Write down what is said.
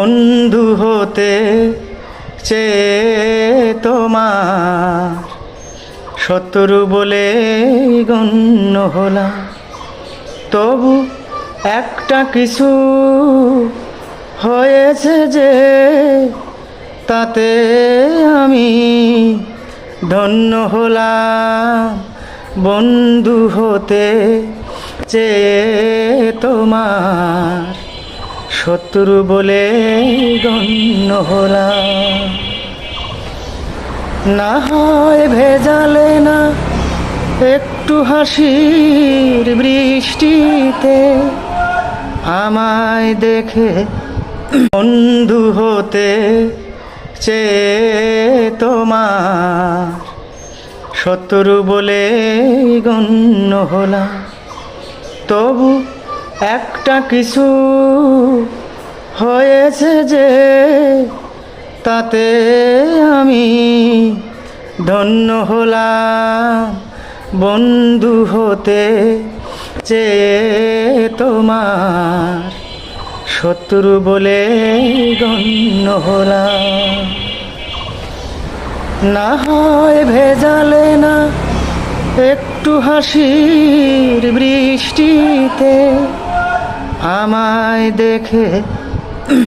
বন্ধু হতে চেয়ে তোমার শত্রু বলে গণ্য হলাম, তবু একটা কিছু হয়েছে যে তাতে আমি ধন্য হলাম। বন্ধু হতে চেয়ে তোমার শত্রু বলে গণ্য হলাম। না হয় ভেজালে না একটু হাসির বৃষ্টিতে আমায় দেখে বন্ধু হতে চেয়ে তোমার শত্রু বলে গণ্য হলাম, তবু একটা কিছু হয়েছে যে তাতে আমি ধন্য হলাম। বন্ধু হতে চেয়ে তোমার শত্রু বলে গণ্য হলাম। না হয় ভেজালে না একটু হাসির বৃষ্টিতে আমায় দেখে